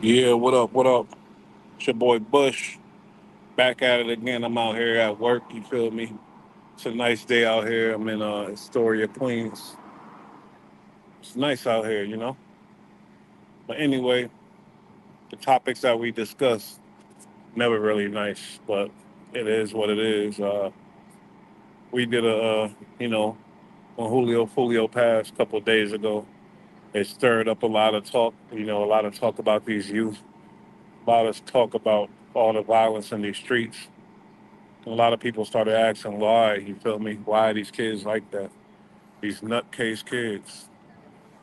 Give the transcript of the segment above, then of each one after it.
Yeah, what up? What up? It's your boy Bush. Back at it again. I'm out here at work. You feel me? It's a nice day out here. I'm in Astoria, Queens. It's nice out here, you know. But anyway, the topics that we discuss never really nice, but it is what it is. We did when Julio Foolio passed a couple of days ago, it stirred up a lot of talk. A lot of talk about these youth. A lot of talk about all the violence in these streets. A lot of people started asking why, you feel me? Why are these kids like that? These nutcase kids.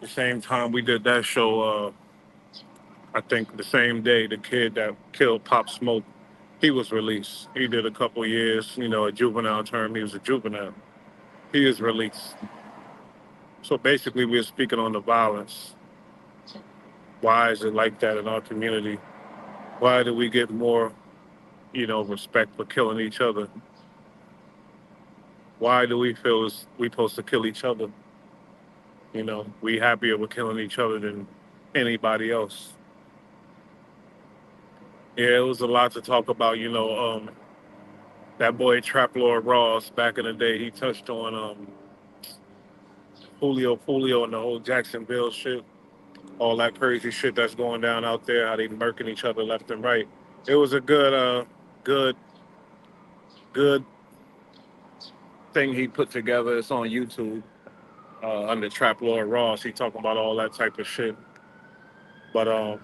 The same time we did that show, I think the same day the kid that killed Pop Smoke, he was released. He did a couple years, a juvenile term. He was a juvenile. He is released. So basically we're speaking on the violence. Why is it like that in our community? Why do we get more, respect for killing each other? Why do we feel we supposed to kill each other? We happier with killing each other than anybody else. Yeah, it was a lot to talk about. That boy Trap Lord Ross back in the day, he touched on Julio Foolio and the whole Jacksonville shit, all that crazy shit that's going down out there, how they murking each other left and right. It was a good, good thing he put together. It's on YouTube under Trap Lord Ross. He talking about all that type of shit. But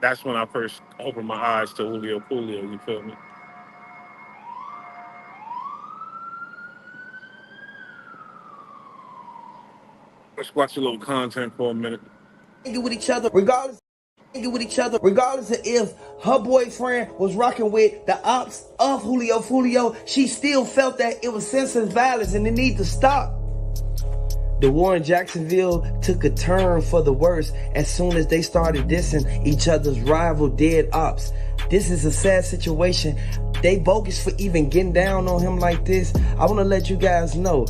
that's when I first opened my eyes to Julio Foolio. You feel me? Let's watch a little content for a minute. With each other, regardless of if her boyfriend was rocking with the ops of Julio Foolio, she still felt that it was senseless violence and it need to stop. The war in Jacksonville took a turn for the worse as soon as they started dissing each other's rival dead ops. This is a sad situation. They bogus for even getting down on him like this. I want to let you guys know.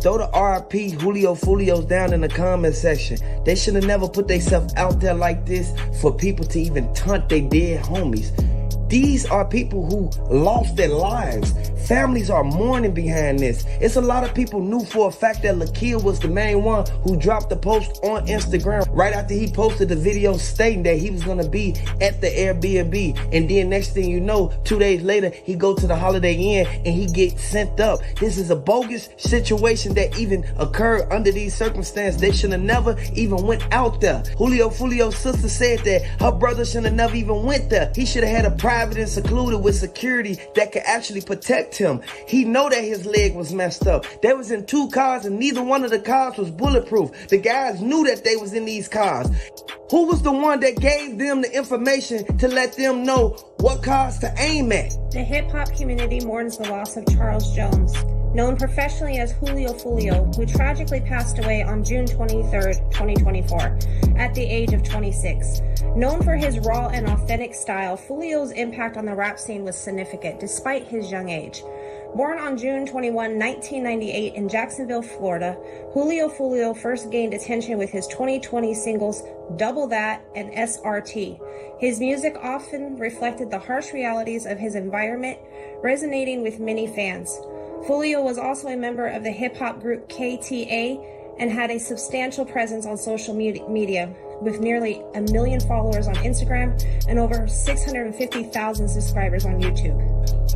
Throw the RIP Julio Foolios down in the comment section. They should have never put themselves out there like this for people to even taunt their dead homies. These are people who lost their lives. Families are mourning behind this. It's a lot of people knew for a fact that Lakia was the main one who dropped the post on Instagram right after he posted the video stating that he was going to be at the Airbnb. And then next thing you know, 2 days later, he go to the Holiday Inn and he gets sent up. This is a bogus situation that even occurred under these circumstances. They should have never even went out there. Julio Foolio's sister said that her brother should have never even went there. He should have had a private and secluded with security that could actually protect him. He know that his leg was messed up. They was in 2 cars and neither one of the cars was bulletproof. The guys knew that they was in these cars. Who was the one that gave them the information to let them know what cars to aim at? The hip-hop community mourns the loss of Charles Jones, known professionally as Julio Foolio, who tragically passed away on June 23, 2024, at the age of 26. Known for his raw and authentic style, Foolio's impact on the rap scene was significant, despite his young age. Born on June 21, 1998 in Jacksonville, Florida, Julio Foolio first gained attention with his 2020 singles Double That and SRT. His music often reflected the harsh realities of his environment, resonating with many fans. Foolio was also a member of the hip-hop group KTA and had a substantial presence on social media, with nearly 1 million followers on Instagram and over 650,000 subscribers on YouTube.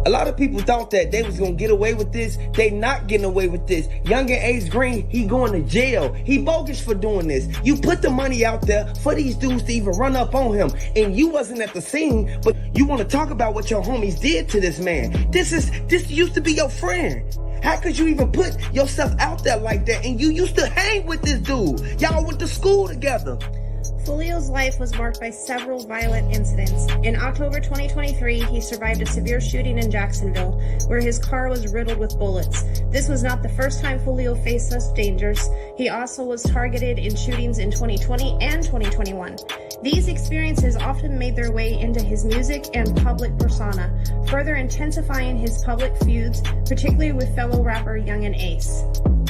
A lot of people thought that they was gonna get away with this. They not getting away with this. Young and Ace Green, he going to jail. He bogus for doing this. You put the money out there for these dudes to even run up on him, and you wasn't at the scene, but you want to talk about what your homies did to this man. This used to be your friend. How could you even put yourself out there like that? And you used to hang with this dude. Y'all went to school together. Foolio's life was marked by several violent incidents. In October 2023, he survived a severe shooting in Jacksonville, where his car was riddled with bullets. This was not the first time Foolio faced such dangers. He also was targeted in shootings in 2020 and 2021. These experiences often made their way into his music and public persona, further intensifying his public feuds, particularly with fellow rapper Young and Ace.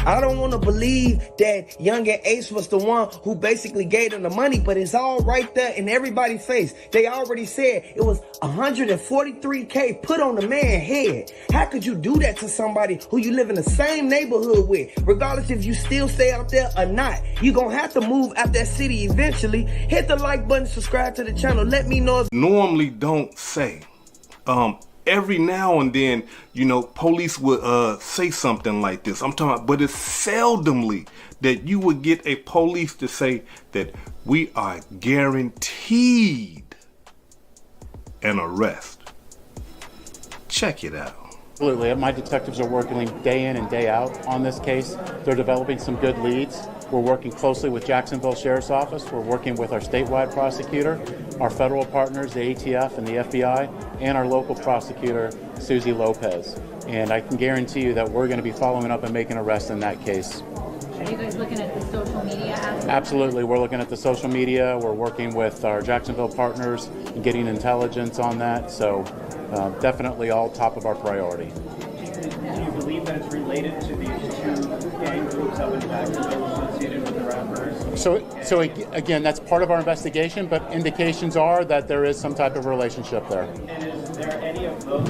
I don't want to believe that Young and Ace was the one who basically gave them the money, but it's all right there in everybody's face. They already said it was $143K put on the man's head. How could you do that to somebody who you live in the same neighborhood with? Regardless if you still stay out there or not, you're going to have to move out that city eventually. Hit the like button, subscribe to the channel. Let me know if normally don't say. Every now and then, you know, police would say something like this. I'm talking about, but it's seldomly that you would get a police to say that we are guaranteed an arrest. Check it out. Absolutely. My detectives are working day in and day out on this case. They're developing some good leads. We're working closely with Jacksonville Sheriff's Office. We're working with our statewide prosecutor, our federal partners, the ATF and the FBI, and our local prosecutor, Susie Lopez. And I can guarantee you that we're going to be following up and making arrests in that case. Are you guys looking at the social media aspect? Absolutely. We're looking at the social media. We're working with our Jacksonville partners and getting intelligence on that. So definitely all top of our priority. Do you believe that it's related to these two gang groups up in Jacksonville associated with the rappers? So again, that's part of our investigation, but indications are that there is some type of relationship there. And is there any of those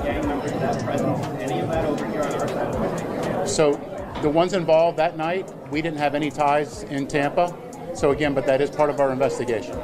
gang members that present any of that over here on our side of the So the ones involved that night, we didn't have any ties in Tampa. So again, but that is part of our investigation.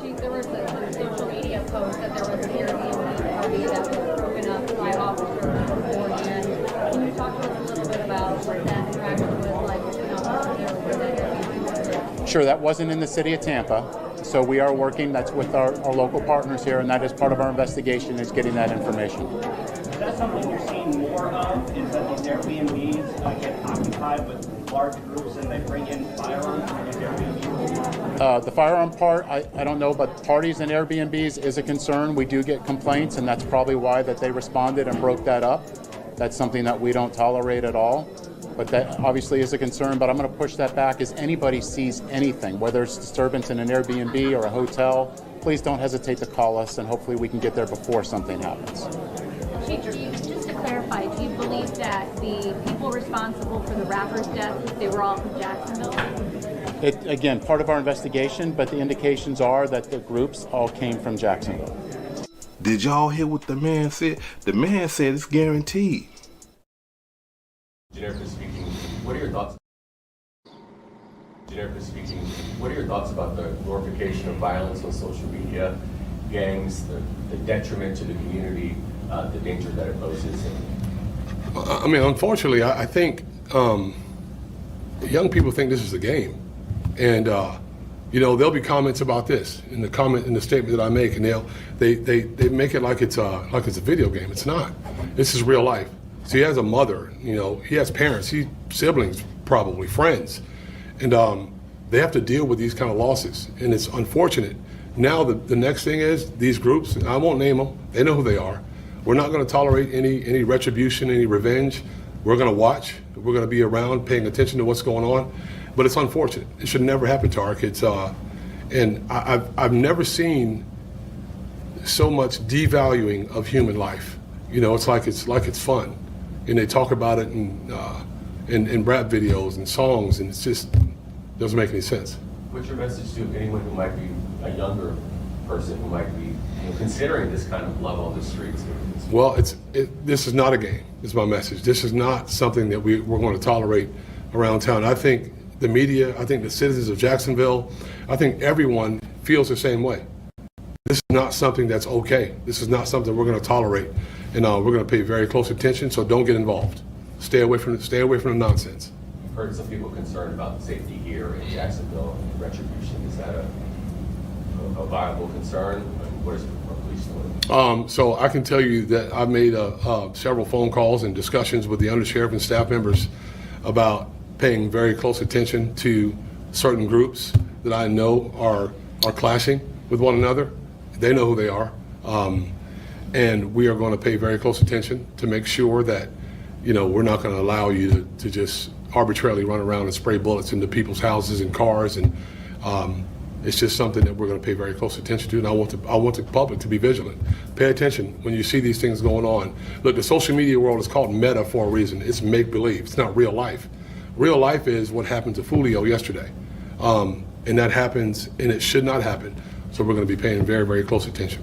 Chief, there was some social media post that there was an Airbnb party that was broken up by officers beforehand. Can you talk to us a little bit about what that interaction was like with the officer with that Airbnb? Sure, that wasn't in the city of Tampa. So we are working, that's with our local partners here, and that is part of our investigation, is getting that information. Is that something you're seeing more of? Is that these Airbnbs get occupied with large groups and they bring in firearms from these Airbnbs? The firearm part, I don't know, but parties and Airbnbs is a concern. We do get complaints, and that's probably why that they responded and broke that up. That's something that we don't tolerate at all. But that obviously is a concern, but I'm going to push that back. As anybody sees anything, whether it's disturbance in an Airbnb or a hotel, please don't hesitate to call us, and hopefully we can get there before something happens. Chief, just to clarify, do you believe that the people responsible for the rapper's death, they were all from Jacksonville? Again, part of our investigation, but the indications are that the groups all came from Jacksonville. Did y'all hear what the man said? The man said it's guaranteed. Generically speaking, what are your thoughts? Generically speaking, what are your thoughts about the glorification of violence on social media, gangs, the detriment to the community, the danger that it poses? I mean, unfortunately, I think young people think this is a game, and you know, there'll be comments about this in the statement that I make, and they make it like it's a video game. It's not. This is real life. So he has a mother, you know, he has parents, siblings, probably friends, and they have to deal with these kind of losses, and it's unfortunate. Now the next thing is these groups, I won't name them, they know who they are. We're not going to tolerate any retribution, any revenge. We're going to watch. We're going to be around, paying attention to what's going on. But it's unfortunate. It should never happen to our kids. And I've never seen so much devaluing of human life. You know, it's like it's fun, and they talk about it in rap videos and songs, and it's just doesn't make any sense. What's your message to anyone who might be a younger person who might be considering this kind of love on the streets? Well, this is not a game, is my message. This is not something that we're going to tolerate around town. I think the media, I think the citizens of Jacksonville, I think everyone feels the same way. This is not something that's okay. This is not something we're going to tolerate, and we're going to pay very close attention, so don't get involved. Stay away from the nonsense. I've heard some people concerned about safety here in Jacksonville and retribution. Is that a viable concern? What is our police doing? So I can tell you that I've made several phone calls and discussions with the undersheriff and staff members about paying very close attention to certain groups that I know are clashing with one another. They know who they are, and we are going to pay very close attention to make sure that, you know, we're not going to allow you to just arbitrarily run around and spray bullets into people's houses and cars, and It's just something that we're going to pay very close attention to, and I want the public to be vigilant. Pay attention when you see these things going on. Look, the social media world is called meta for a reason. It's make-believe. It's not real life. Real life is what happened to Julio yesterday, and that happens, and it should not happen. So we're going to be paying very, very close attention.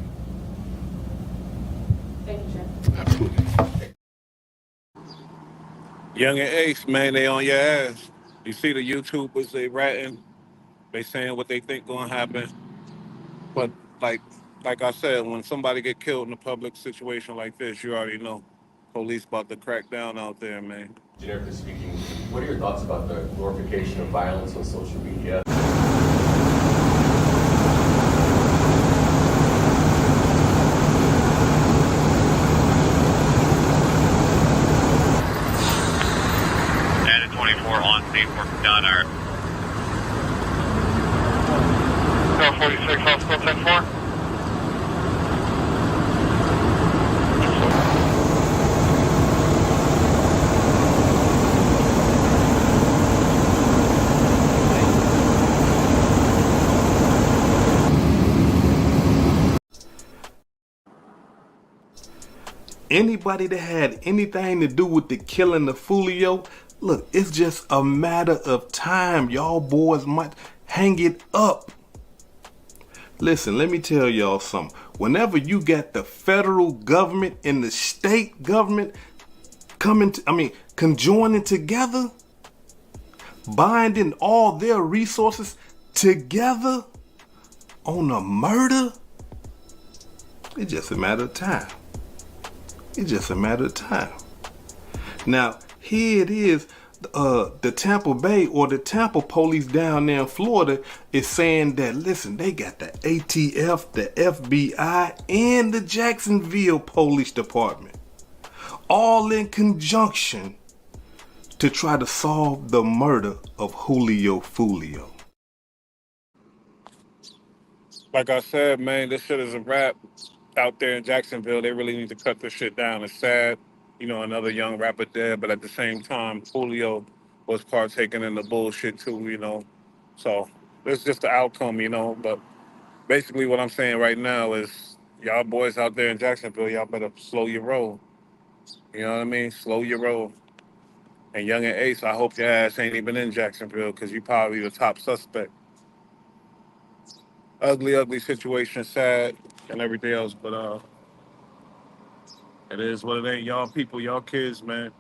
Thank you, Chair. Absolutely. Young and Ace, man, they on your ass. You see the YouTubers, they ratting, they saying what they think gonna happen. But like like I said, when somebody get killed in a public situation like this, you already know. Police about to crack down out there, man. Generically speaking, what are your thoughts about the glorification of violence on social media? And 24 on scene, work done. Our 46, hospital 10-4. Anybody that had anything to do with the killing of Foolio, look, it's just a matter of time. Y'all boys might hang it up. Listen, let me tell y'all something. Whenever you got the federal government and the state government conjoining together, binding all their resources together on a murder, it's just a matter of time. It's just a matter of time. Now, here it is, the Tampa Bay or the Tampa police down there in Florida is saying that, listen, they got the ATF, the FBI, and the Jacksonville Police Department all in conjunction to try to solve the murder of Julio Foolio. Like I said, man, this shit is a wrap out there in Jacksonville. They really need to cut this shit down. It's sad, another young rapper dead, but at the same time, Julio was partaking in the bullshit too. So it's just the outcome, But basically what I'm saying right now is y'all boys out there in Jacksonville, y'all better slow your roll. You know what I mean? Slow your roll. And Young and Ace, I hope your ass ain't even in Jacksonville because you probably the top suspect. Ugly, ugly situation, sad, and everything else. But it is what it ain't. Y'all people, y'all kids, man.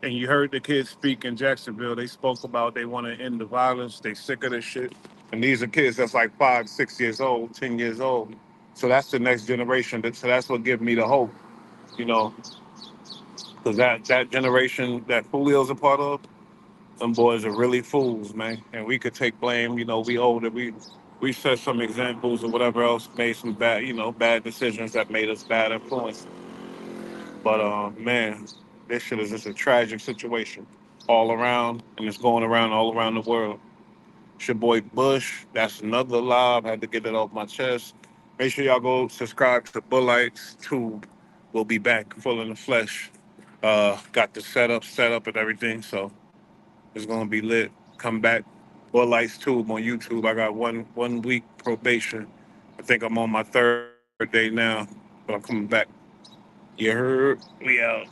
And you heard the kids speak in Jacksonville. They spoke about they want to end the violence. They sick of this shit. And these are kids that's like 5, 6 years old, 10 years old. So that's the next generation. So that's what gives me the hope, because that generation that Julio's a part of, them boys are really fools, man. And we could take blame. We older. We set some examples or whatever else, made some bad decisions that made us bad influence. But man, this shit is just a tragic situation all around, and it's going around all around the world. It's your boy Bush. That's another live. Had to get that off my chest. Make sure y'all go subscribe to Bullight's tube. We'll be back full in the flesh. Got the setup and everything. So it's gonna be lit. Come back. Bullight's tube on YouTube. I got one week probation. I think I'm on my third day now, but I'm coming back. You heard? We out.